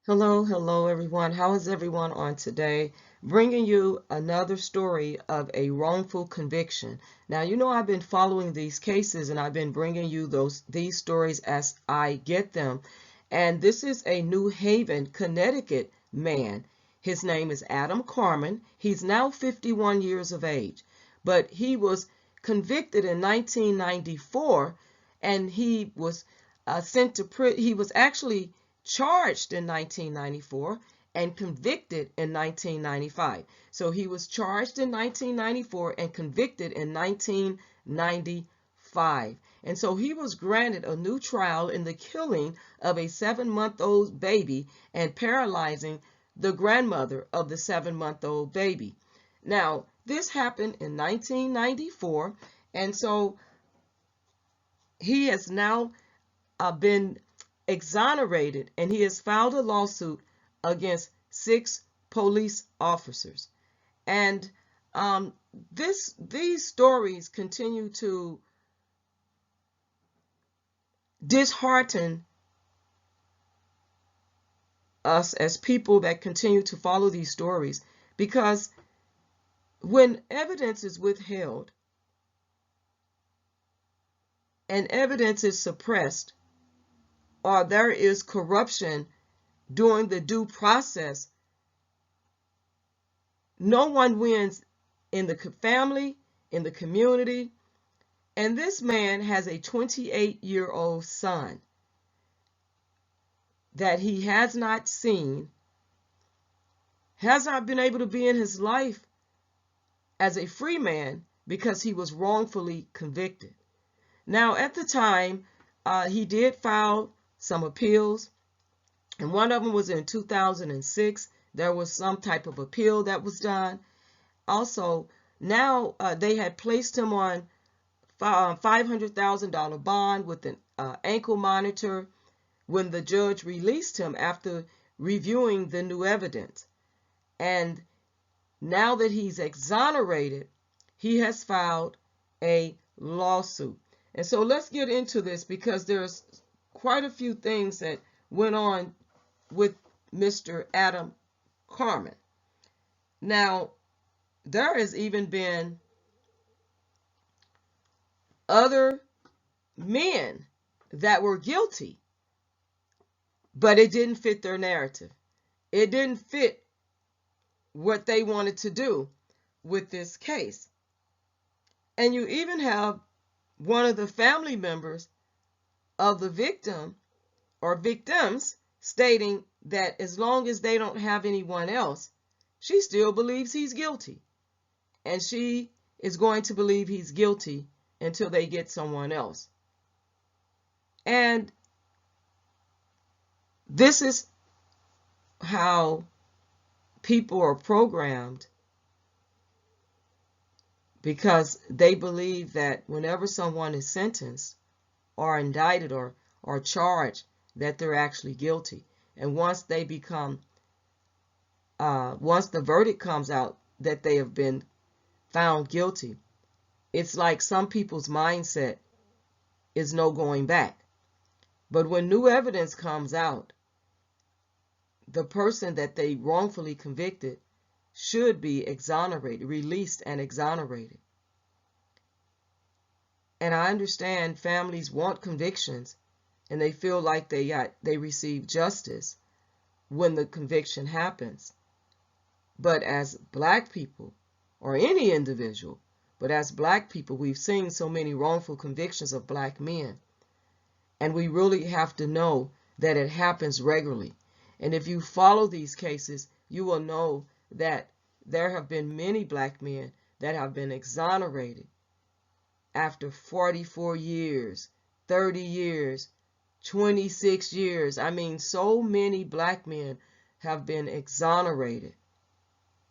Hello everyone. How is everyone on today? Bringing you another story of a wrongful conviction. Now, you know I've been following these cases and I've been bringing you these stories as I get them. And this is a New Haven, Connecticut man. His name is Adam Carmon. He's now 51 years of age, but he was convicted in 1994 and he was sent to prison. He was actually charged in 1994 and convicted in 1995. So he was charged in 1994 and convicted in 1995. And so he was granted a new trial in the killing of a 7-month-old baby and paralyzing the grandmother of the 7-month-old baby. Now, this happened in 1994, and so he has now been exonerated, and he has filed a lawsuit against 6 police officers. And these stories continue to dishearten us as people that continue to follow these stories, because when evidence is withheld and evidence is suppressed, or there is corruption during the due process, no one wins in the family, in the community. And this man has a 28-year-old son that he has not seen, has not been able to be in his life as a free man because he was wrongfully convicted. Now, at the time, he did file some appeals, and one of them was in 2006. There was some type of appeal that was done. Also, now they had placed him on $500,000 bond with an ankle monitor when the judge released him after reviewing the new evidence. And now that he's exonerated, he has filed a lawsuit. And so let's get into this, because there's quite a few things that went on with Mr. Adam Carmon. Now, there has even been other men that were guilty, but it didn't fit their narrative. It didn't fit what they wanted to do with this case. And you even have one of the family members of the victim or victims stating that as long as they don't have anyone else, she still believes he's guilty. And she is going to believe he's guilty until they get someone else. And this is how people are programmed, because they believe that whenever someone is sentenced or indicted or charged, that they're actually guilty. And once they become, once the verdict comes out that they have been found guilty, it's like some people's mindset is no going back. But when new evidence comes out, the person that they wrongfully convicted should be exonerated, released and exonerated. And I understand families want convictions, and they feel like they receive justice when the conviction happens. But as Black people, or any individual, but as Black people, we've seen so many wrongful convictions of Black men. And we really have to know that it happens regularly. And if you follow these cases, you will know that there have been many Black men that have been exonerated after 44 years, 30 years, 26 years. I mean, so many Black men have been exonerated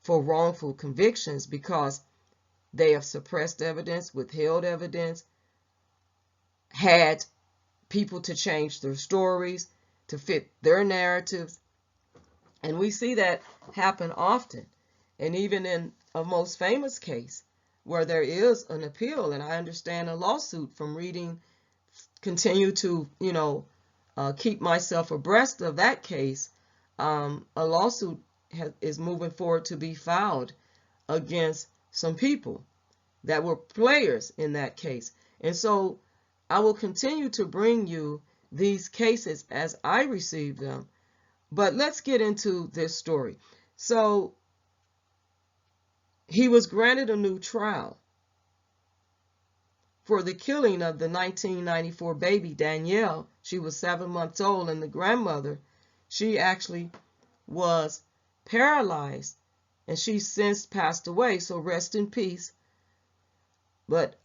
for wrongful convictions because they have suppressed evidence, withheld evidence, had people to change their stories to fit their narratives. And we see that happen often. And even in a most famous case where there is an appeal, and I understand a lawsuit from reading, continue to, keep myself abreast of that case. a lawsuit is moving forward to be filed against some people that were players in that case. And so I will continue to bring you these cases as I receive them. But let's get into this story. So he was granted a new trial for the killing of the 1994 baby Danielle. She was 7 months old, and the grandmother, she actually was paralyzed, and she's since passed away, so rest in peace. But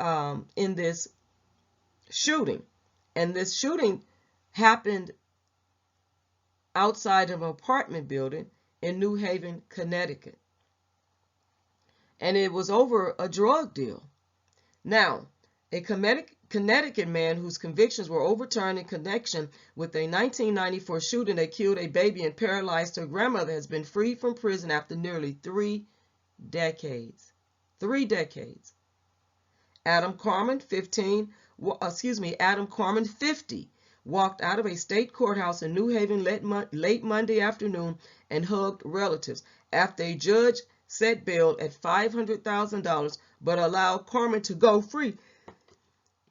in this shooting, and this shooting happened outside of an apartment building in New Haven, Connecticut, and it was over a drug deal. Now, a Connecticut man whose convictions were overturned in connection with a 1994 shooting that killed a baby and paralyzed her grandmother has been freed from prison after nearly 3 decades. 3 decades. Adam Carmon, 50, walked out of a state courthouse in New Haven late Monday afternoon and hugged relatives after a judge set bail at $500,000 but allowed Carmon to go free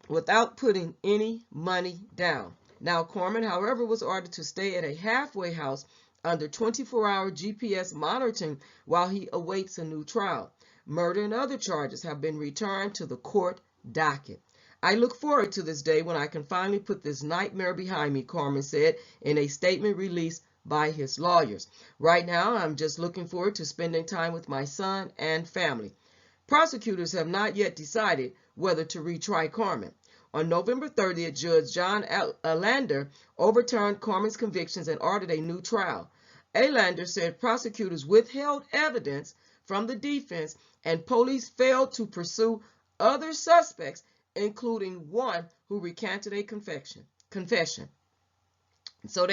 without putting any money down. Now, Carmon, however, was ordered to stay at a halfway house under 24-hour GPS monitoring while he awaits a new trial. Murder and other charges have been returned to the court docket. I look forward to this day when I can finally put this nightmare behind me, Carmon said in a statement released by his lawyers. Right now, I'm just looking forward to spending time with my son and family. Prosecutors have not yet decided whether to retry Carmon. On November 30th, Judge John Alander overturned Carmon's convictions and ordered a new trial. Alander said prosecutors withheld evidence from the defense and police failed to pursue other suspects, including one who recanted a confession. So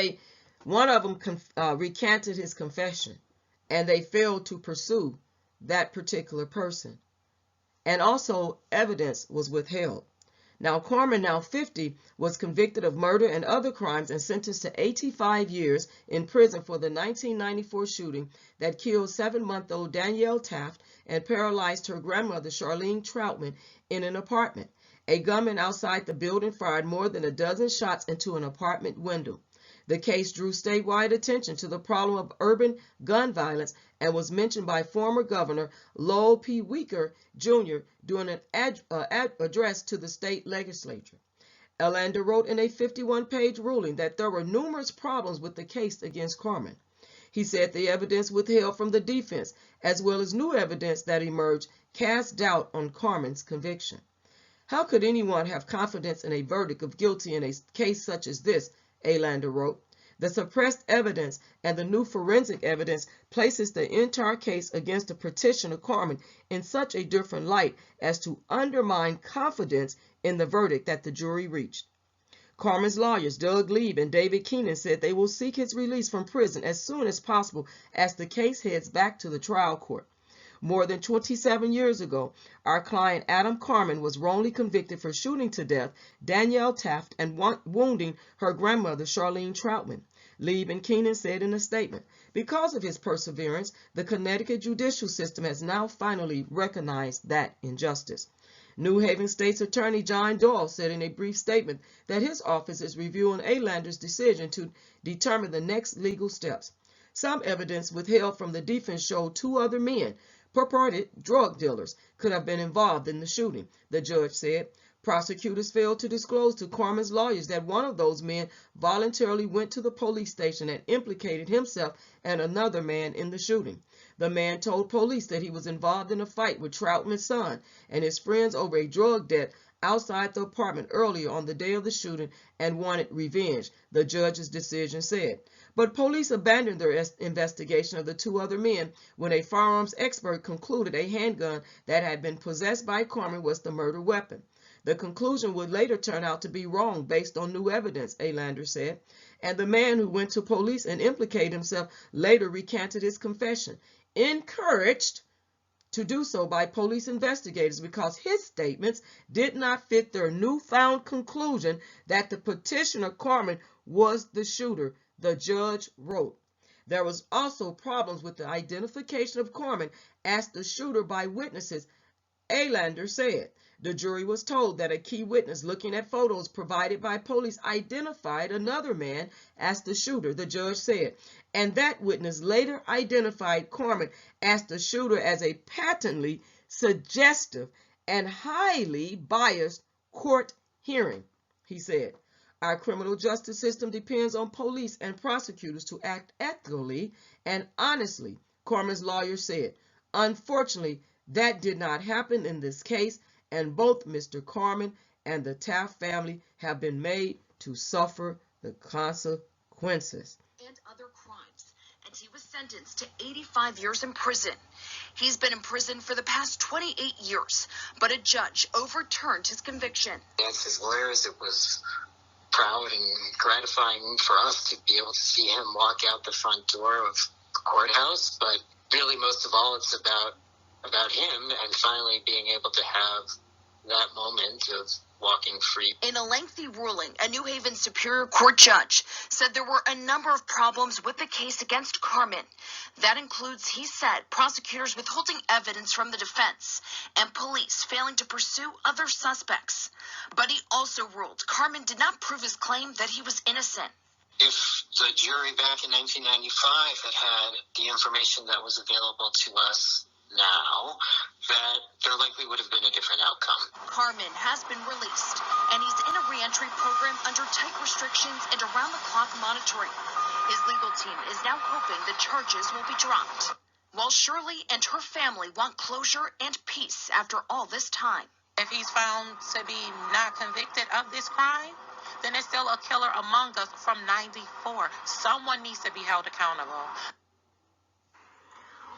one of them recanted his confession, and they failed to pursue that particular person. And also evidence was withheld. Now, Carmon, now 50, was convicted of murder and other crimes and sentenced to 85 years in prison for the 1994 shooting that killed 7-month-old Danielle Taft and paralyzed her grandmother, Charlene Troutman, in an apartment. A gunman outside the building fired more than a dozen shots into an apartment window. The case drew statewide attention to the problem of urban gun violence and was mentioned by former Governor Lowell P. Weaker, Jr. during an address to the state legislature. Alander wrote in a 51-page ruling that there were numerous problems with the case against Carmon. He said the evidence withheld from the defense, as well as new evidence that emerged, cast doubt on Carmon's conviction. How could anyone have confidence in a verdict of guilty in a case such as this? Alander wrote. The suppressed evidence and the new forensic evidence places the entire case against the petitioner Carmon in such a different light as to undermine confidence in the verdict that the jury reached. Carmon's lawyers, Doug Lieb and David Keenan, said they will seek his release from prison as soon as possible as the case heads back to the trial court. More than 27 years ago, our client Adam Carmon was wrongly convicted for shooting to death Danielle Taft and wounding her grandmother, Charlene Troutman. Lieb and Keenan said in a statement, because of his perseverance, the Connecticut judicial system has now finally recognized that injustice. New Haven State's Attorney John Doyle said in a brief statement that his office is reviewing Alander's decision to determine the next legal steps. Some evidence withheld from the defense showed 2 other men, purported drug dealers, could have been involved in the shooting, the judge said. Prosecutors failed to disclose to Carmon's lawyers that one of those men voluntarily went to the police station and implicated himself and another man in the shooting. The man told police that he was involved in a fight with Troutman's son and his friends over a drug debt outside the apartment earlier on the day of the shooting and wanted revenge, the judge's decision said. But police abandoned their investigation of the 2 other men when a firearms expert concluded a handgun that had been possessed by Carmon was the murder weapon. The conclusion would later turn out to be wrong based on new evidence, Alander said, and the man who went to police and implicated himself later recanted his confession, encouraged to do so by police investigators because his statements did not fit their newfound conclusion that the petitioner Carmon was the shooter, the judge wrote. There was also problems with the identification of Carmon as the shooter by witnesses, Alander said. The jury was told that a key witness looking at photos provided by police identified another man as the shooter, the judge said, and that witness later identified Carmon as the shooter as a patently suggestive and highly biased court hearing, he said. Our criminal justice system depends on police and prosecutors to act ethically and honestly, Carmon's lawyer said. Unfortunately, that did not happen in this case, and both Mr. Carmon and the Taft family have been made to suffer the consequences. And other crimes, and he was sentenced to 85 years in prison. He's been in prison for the past 28 years, but a judge overturned his conviction. As his lawyers, it was proud and gratifying for us to be able to see him walk out the front door of the courthouse, but really most of all it's about him and finally being able to have that moment of walking free. In a lengthy ruling, a New Haven Superior Court judge said there were a number of problems with the case against Carmon. That includes, he said, prosecutors withholding evidence from the defense and police failing to pursue other suspects. But he also ruled Carmon did not prove his claim that he was innocent. If the jury back in 1995 had the information that was available to us now, that there likely would have been a different outcome. Carmon has been released, and he's in a reentry program under tight restrictions and around-the-clock monitoring. His legal team is now hoping the charges will be dropped, while Shirley and her family want closure and peace after all this time. If he's found to be not convicted of this crime, then there's still a killer among us from 94. Someone needs to be held accountable.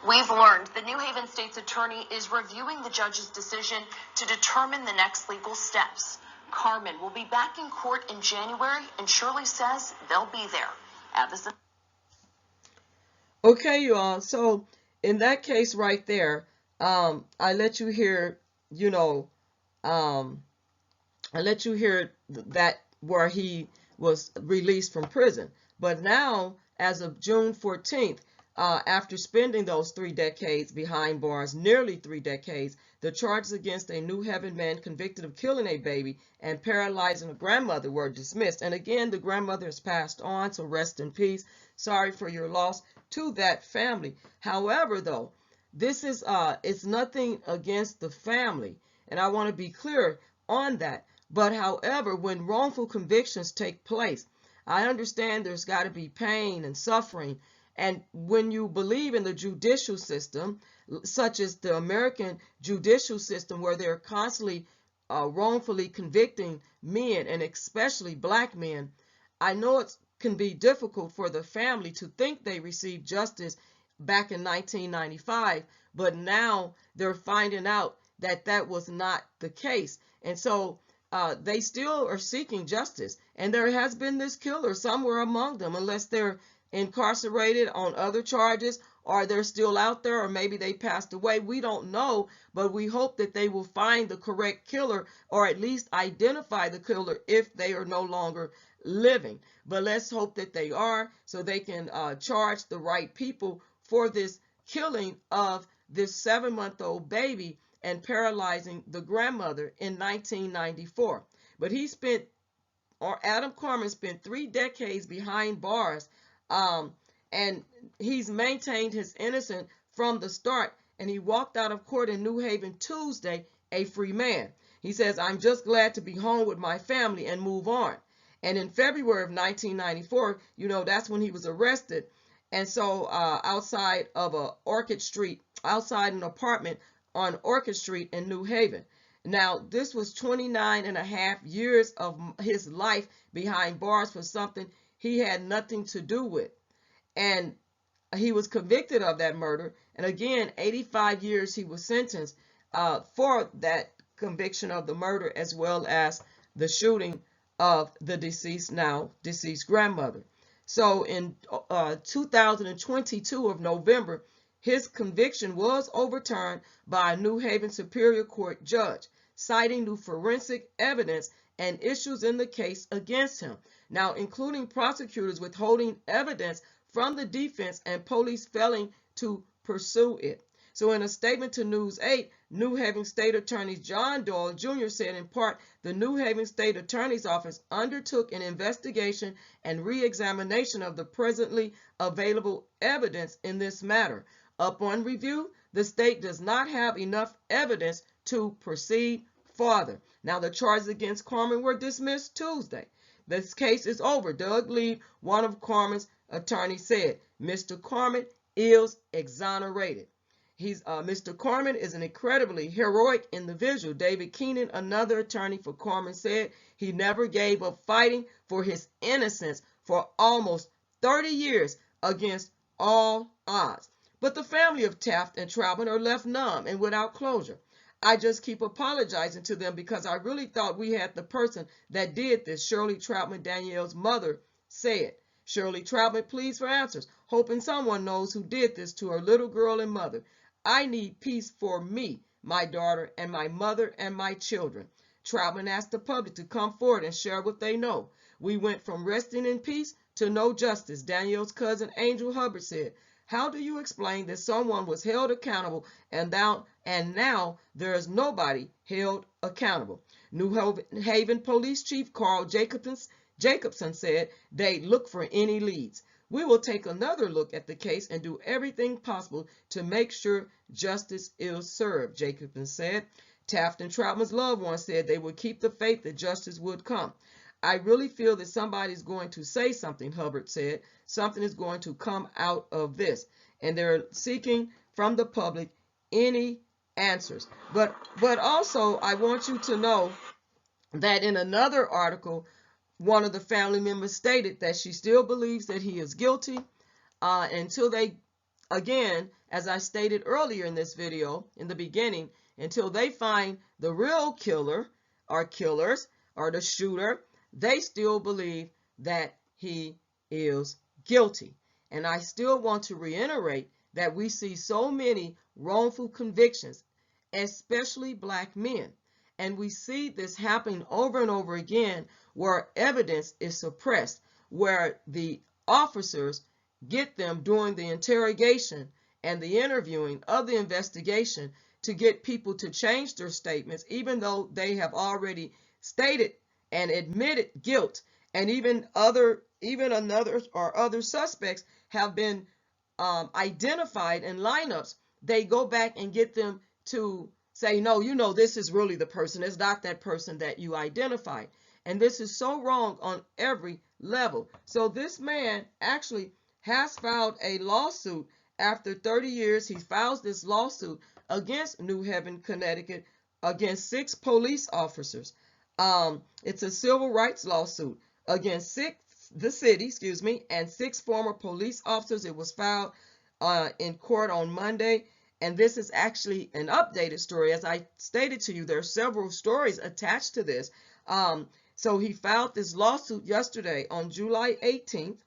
We've learned the New Haven State's attorney is reviewing the judge's decision to determine the next legal steps. Carmon will be back in court in January, and Shirley says they'll be there. Okay, you all. So in that case right there, I let you hear, I let you hear that where he was released from prison. But now, as of June 14th, after spending those 3 decades behind bars, nearly 3 decades, the charges against a New Haven man convicted of killing a baby and paralyzing a grandmother were dismissed. And again, the grandmother has passed on, so rest in peace. Sorry for your loss to that family. However, though, this is it's nothing against the family, and I want to be clear on that. But however, when wrongful convictions take place, I understand there's got to be pain and suffering. And when you believe in the judicial system, such as the American judicial system, where they're constantly wrongfully convicting men, and especially black men, I know it can be difficult for the family to think they received justice back in 1995, but now they're finding out that that was not the case. And so they still are seeking justice. And there has been this killer somewhere among them, unless they're incarcerated on other charges, or they're still out there, or maybe they passed away. We don't know, but we hope that they will find the correct killer, or at least identify the killer if they are no longer living. But let's hope that they are, so they can charge the right people for this killing of this 7-month-old baby and paralyzing the grandmother in 1994. But Adam Carmon spent 3 decades behind bars, and he's maintained his innocence from the start, and he walked out of court in New Haven Tuesday a free man. He says, "I'm just glad to be home with my family and move on." And in February of 1994, that's when he was arrested. And so outside of outside an apartment on Orchid Street in New Haven. Now, this was 29.5 years of his life behind bars for something he had nothing to do with. And he was convicted of that murder. And again, 85 years he was sentenced for that conviction of the murder, as well as the shooting of the now deceased grandmother. So in 2022 of November, his conviction was overturned by a New Haven Superior Court judge, citing new forensic evidence and issues in the case against him. Now, including prosecutors withholding evidence from the defense and police failing to pursue it. So in a statement to News 8, New Haven State Attorney John Doyle Jr. said in part, the New Haven State Attorney's Office undertook an investigation and re-examination of the presently available evidence in this matter. Upon review, the state does not have enough evidence to proceed farther. Now, the charges against Carmon were dismissed Tuesday. This case is over. Doug Lee, one of Carmon's attorneys, said, Mr. Carmon is exonerated. Mr. Carmon is an incredibly heroic individual. David Keenan, another attorney for Carmon, said he never gave up fighting for his innocence for almost 30 years against all odds. But the family of Taft and Troutman are left numb and without closure. I just keep apologizing to them because I really thought we had the person that did this, Shirley Troutman, Danielle's mother, said. Shirley Troutman pleads for answers, hoping someone knows who did this to her little girl and mother. I need peace for me, my daughter, and my mother and my children. Troutman asked the public to come forward and share what they know. We went from resting in peace to no justice, Danielle's cousin Angel Hubbard said. How do you explain that someone was held accountable and now there is nobody held accountable? New Haven Police Chief Carl Jacobson said they'd look for any leads. We will take another look at the case and do everything possible to make sure justice is served, Jacobson said. Taft and Troutman's loved ones said they would keep the faith that justice would come. I really feel that somebody's going to say something, Hubbard said. Something is going to come out of this. And they're seeking from the public any answers. But also, I want you to know that in another article, one of the family members stated that she still believes that he is guilty until they, again, as I stated earlier in this video, in the beginning, until they find the real killer or killers or the shooter, they still believe that he is guilty. And I still want to reiterate that we see so many wrongful convictions, especially black men. And we see this happening over and over again where evidence is suppressed, where the officers get them during the interrogation and the interviewing of the investigation to get people to change their statements, even though they have already stated and admitted guilt. And even other suspects have been identified in lineups. They go back and get them to say, no, you know, this is really the person. It's not that person that you identified. And this is so wrong on every level. So this man actually has filed a lawsuit after 30 years. He files this lawsuit against New Haven, Connecticut, against 6 police officers. It's a civil rights lawsuit against the city, and 6 former police officers. It was filed in court on Monday. And this is actually an updated story. As I stated to you, there are several stories attached to this. So he filed this lawsuit yesterday on July 18th.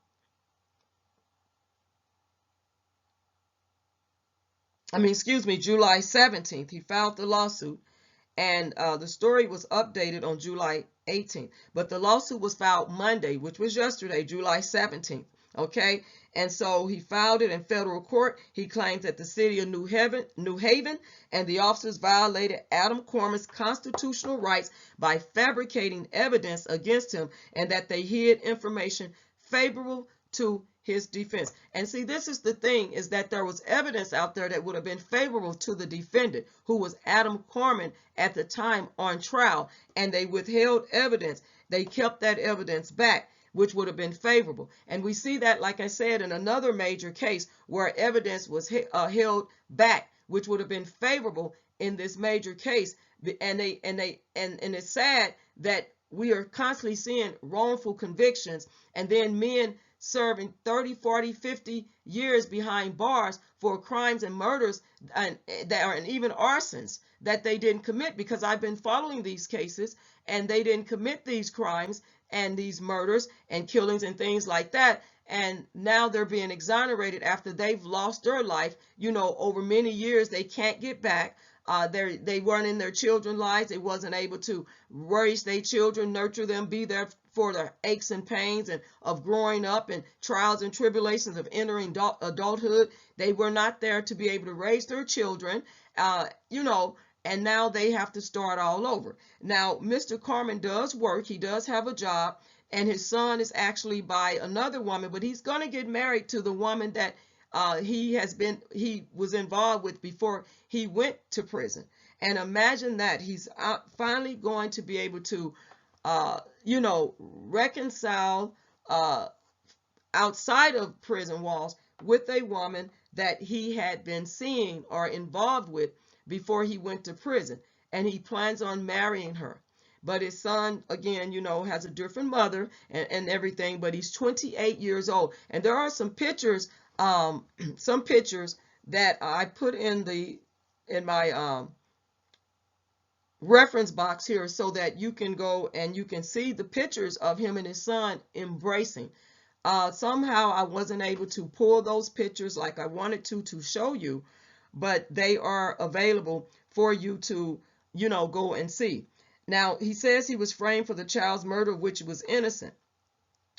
July 17th. He filed the lawsuit. And the story was updated on July 18th. But the lawsuit was filed Monday, which was yesterday, July 17th. Okay, and so he filed it in federal court. He claims that the city of New Haven and the officers violated Adam Carmon's constitutional rights by fabricating evidence against him and that they hid information favorable to his defense. And see, this is the thing, is that there was evidence out there that would have been favorable to the defendant, who was Adam Carmon at the time on trial, and they withheld evidence. They kept that evidence back, which would have been favorable. And we see that, like I said, in another major case where evidence was held back, which would have been favorable in this major case. And it's sad that we are constantly seeing wrongful convictions and then men serving 30, 40, 50 years behind bars for crimes and murders and even arsons that they didn't commit, because I've been following these cases and they didn't commit these crimes and these murders and killings and things like that. And now they're being exonerated after they've lost their life, you know, over many years. They can't get back. They weren't in their children's lives. They wasn't able to raise their children, nurture them, be there for the aches and pains and of growing up and trials and tribulations of entering adulthood. They were not there to be able to raise their children, you know, and now they have to start all over. Now, Mr. Carmon does work. He does have a job, and his son is actually by another woman, but he's going to get married to the woman that he was involved with before he went to prison. And imagine that he's finally going to be able to, you know, reconcile outside of prison walls with a woman that he had been seeing or involved with before he went to prison. And he plans on marrying her. But his son, again, you know, has a different mother and everything, but he's 28 years old. And there are some pictures that I put in my reference box here so that you can go and you can see the pictures of him and his son embracing. Somehow I wasn't able to pull those pictures like I wanted to show you, but they are available for you to, you know, go and see. Now, he says he was framed for the child's murder, which was innocent.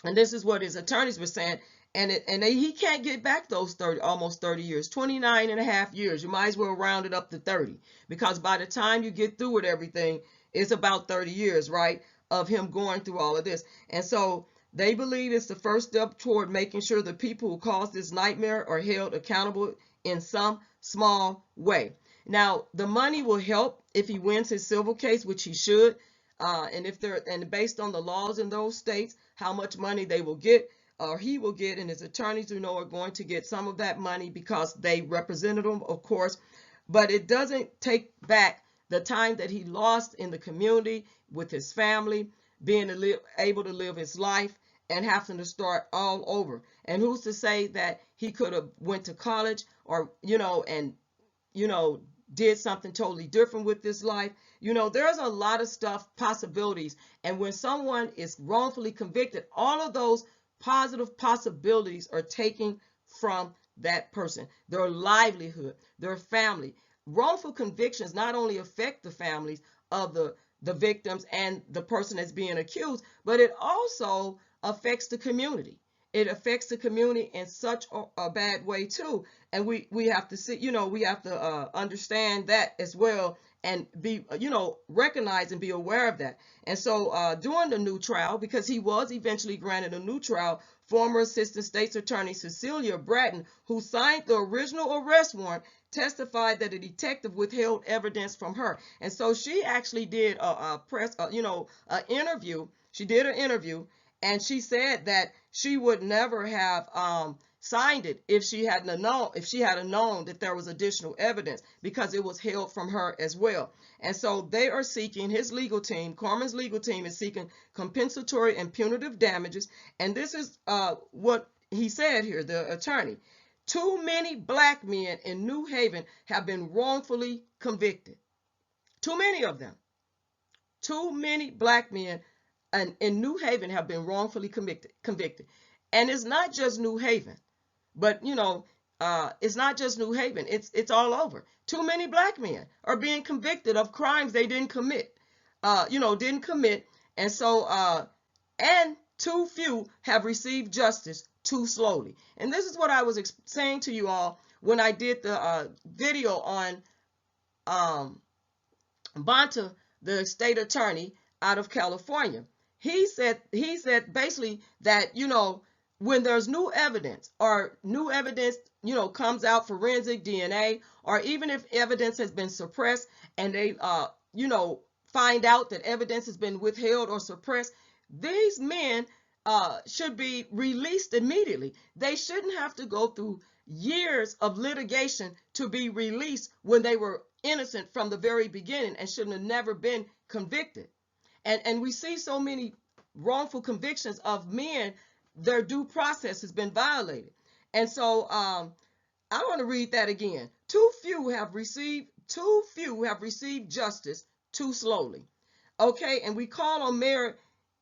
And this is what his attorneys were saying. And he can't get back those almost 30 years, 29 and a half years. You might as well round it up to 30, because by the time you get through with everything, it's about 30 years, right, of him going through all of this. And so they believe it's the first step toward making sure the people who caused this nightmare are held accountable in some small way. Now, the money will help if he wins his civil case, which he should. And based on the laws in those states, how much money they will get, or he will get, and his attorneys, you know, are going to get some of that money because they represented him, of course. But it doesn't take back the time that he lost in the community with his family, being able to live his life and having to start all over. And who's to say that he could have went to college or, you know, and, you know, did something totally different with this life. You know, there's a lot of stuff, possibilities. And when someone is wrongfully convicted, all of those positive possibilities are taken from that person, their livelihood, their family. Wrongful convictions not only affect the families of the victims and the person that's being accused, but it also affects the community. It affects the community in such a bad way too. And we have to see, you know, we have to understand that as well, and be, you know, recognize and be aware of that. And so during the new trial, because he was eventually granted a new trial, former Assistant State's Attorney Cecilia Bratton, who signed the original arrest warrant, testified that a detective withheld evidence from her. And so she actually did a press, interview. She did an interview, and she said that she would never have signed it if she hadn't known, that there was additional evidence, because it was held from her as well. And so they are seeking, his legal team, Carmon's legal team, is seeking compensatory and punitive damages. And this is what he said here, the attorney. Too many black men in New Haven have been wrongfully convicted. Too many of them. Too many black men in New Haven have been wrongfully convicted. And it's not just New Haven, but, you know, it's not just New Haven. It's all over. Too many black men are being convicted of crimes they didn't commit, And so, and too few have received justice too slowly. And this is what I was saying to you all when I did the video on Bonta, the state attorney out of California. He said basically that, you know, when there's new evidence, you know, comes out, forensic DNA, or even if evidence has been suppressed and they, you know, find out that evidence has been withheld or suppressed, these men should be released immediately. They shouldn't have to go through years of litigation to be released when they were innocent from the very beginning and shouldn't have never been convicted. And we see so many wrongful convictions of men, their due process has been violated. And so I want to read that again. Too few have received justice too slowly. Okay, and we call on Mayor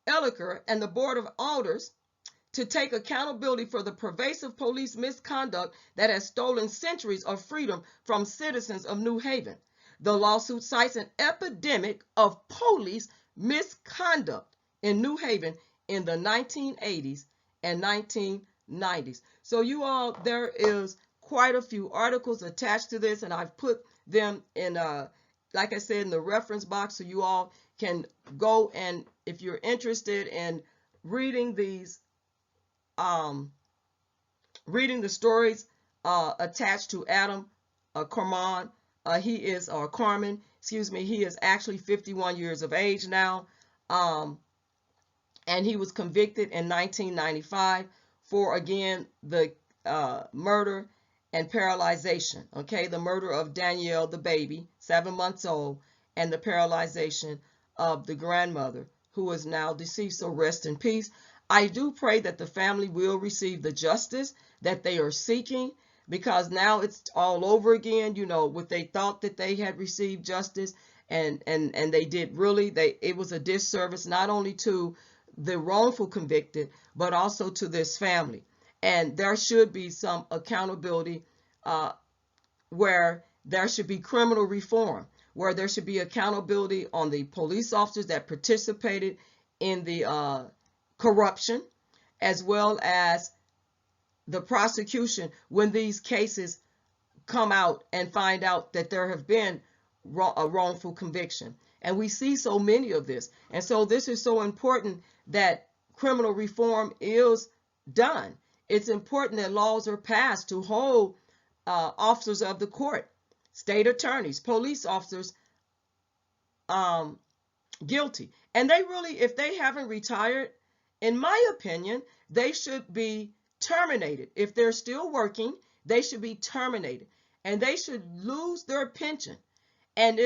Elliker and the Board of Alders to take accountability for the pervasive police misconduct that has stolen centuries of freedom from citizens of New Haven. The lawsuit cites an epidemic of police misconduct in New Haven in the 1980s and 1990s. So you all, there is quite a few articles attached to this, and I've put them in, like I said, in the reference box, so you all can go, and if you're interested in reading these, reading the stories attached to Adam Carmon, Carmon, excuse me, he is actually 51 years of age now, and he was convicted in 1995 for, again, the murder and paralyzation, okay, the murder of Danielle, the baby, 7 months old, and the paralyzation of the grandmother, who is now deceased. So rest in peace. I do pray that the family will receive the justice that they are seeking, because now it's all over again. You know, what they thought that they had received justice, and they did really, it was a disservice not only to the wrongful convicted, but also to this family. And there should be some accountability, where there should be criminal reform, where there should be accountability on the police officers that participated in the corruption, as well as the prosecution when these cases come out and find out that there have been a wrongful conviction. And we see so many of this. And so this is so important that criminal reform is done. It's important that laws are passed to hold officers of the court, state attorneys, police officers guilty. And they really, if they haven't retired, in my opinion, they should be terminated. If they're still working, they should be terminated, and they should lose their pension. And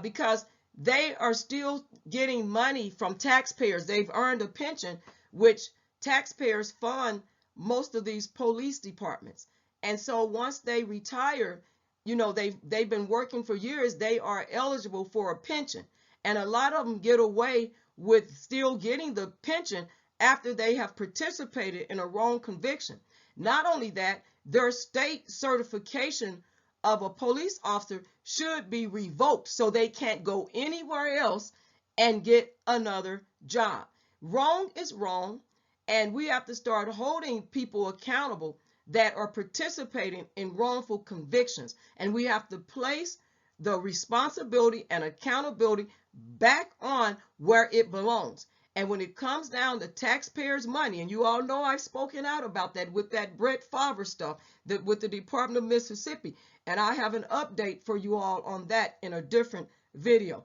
because they are still getting money from taxpayers, they've earned a pension, which taxpayers fund most of these police departments. And so once they retire, you know, they've been working for years, they are eligible for a pension. And a lot of them get away with still getting the pension after they have participated in a wrong conviction. Not only that, their state certification of a police officer should be revoked, so they can't go anywhere else and get another job. Wrong is wrong, and we have to start holding people accountable that are participating in wrongful convictions. And we have to place the responsibility and accountability back on where it belongs. And when it comes down to taxpayers' money, and you all know I've spoken out about that with that Brett Favre stuff, with the Department of Mississippi, and I have an update for you all on that in a different video.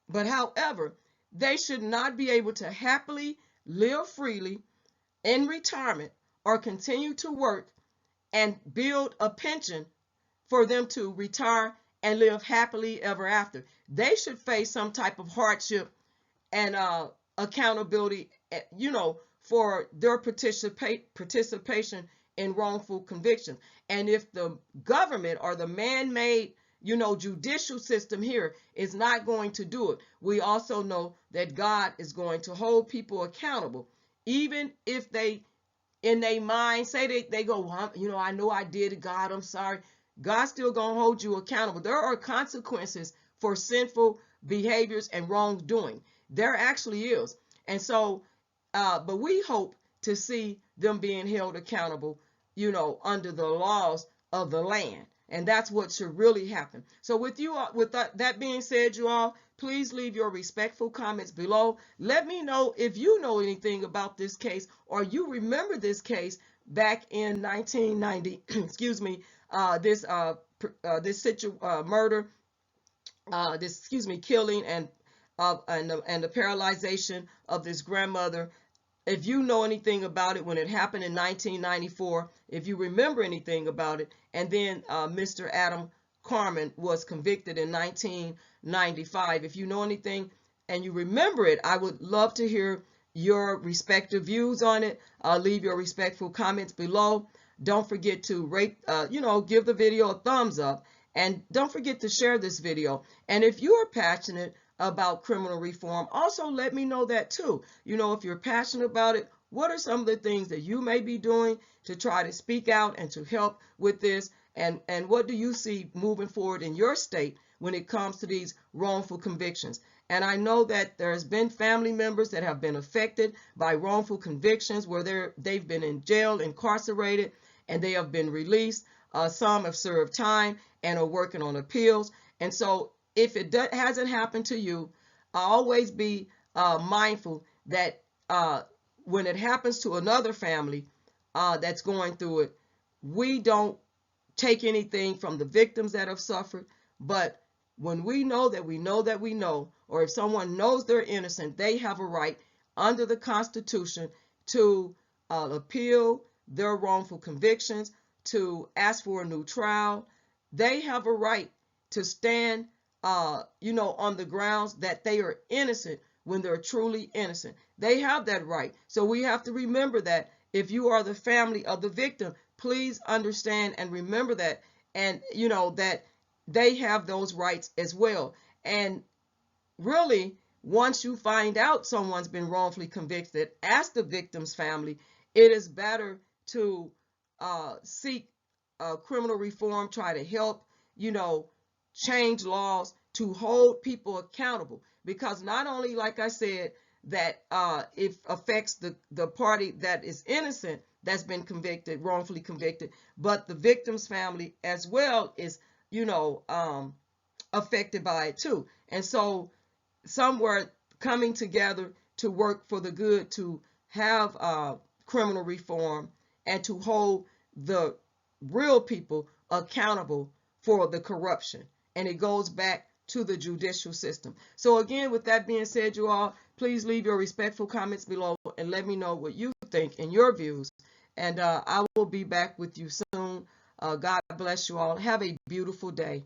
But however, they should not be able to happily live freely in retirement or continue to work and build a pension for them to retire and live happily ever after. They should face some type of hardship and accountability, you know, for their participation in wrongful convictions. And if the government or the man-made, you know, judicial system here is not going to do it, we also know that God is going to hold people accountable, even if they, in their mind, say they go, well, you know, I know I did it, God, I'm sorry. God's still going to hold you accountable. There are consequences for sinful behaviors and wrongdoing. There actually is. And so, but we hope to see them being held accountable, you know, under the laws of the land. And that's what should really happen. So with that being said, you all, please leave your respectful comments below. Let me know if you know anything about this case, or you remember this case back in 1990, excuse me, this murder, killing and the paralyzation of this grandmother. If you know anything about it when it happened in 1994, if you remember anything about it, and then Mr. Adam Carmon was convicted in 1995. If you know anything and you remember it, I would love to hear your respective views on it. Leave your respectful comments below. Don't forget to rate, give the video a thumbs up, and don't forget to share this video. And if you are passionate about criminal reform, also let me know that too. You know, if you're passionate about it, what are some of the things that you may be doing to try to speak out and to help with this? And what do you see moving forward in your state when it comes to these wrongful convictions? And I know that there's been family members that have been affected by wrongful convictions where they've been in jail, incarcerated, and they have been released. Some have served time and are working on appeals. And so if it hasn't happened to you, always be mindful that when it happens to another family that's going through it, we don't take anything from the victims that have suffered. But when we know that we know that we know, or if someone knows they're innocent, they have a right under the Constitution to appeal their wrongful convictions, to ask for a new trial. They have a right to stand, on the grounds that they are innocent when they're truly innocent. They have that right. So we have to remember that if you are the family of the victim, please understand and remember that, and that they have those rights as well. And really, once you find out someone's been wrongfully convicted, ask the victim's family. It is better to seek criminal reform, try to help, change laws to hold people accountable. Because not only, like I said, that it affects the party that is innocent, that's been convicted, wrongfully convicted, but the victim's family as well is, affected by it too. And so somewhere coming together to work for the good, to have criminal reform and to hold the real people accountable for the corruption. And it goes back to the judicial system. So again, with that being said, you all, please leave your respectful comments below and let me know what you think and your views. And I will be back with you soon. God bless you all. Have a beautiful day.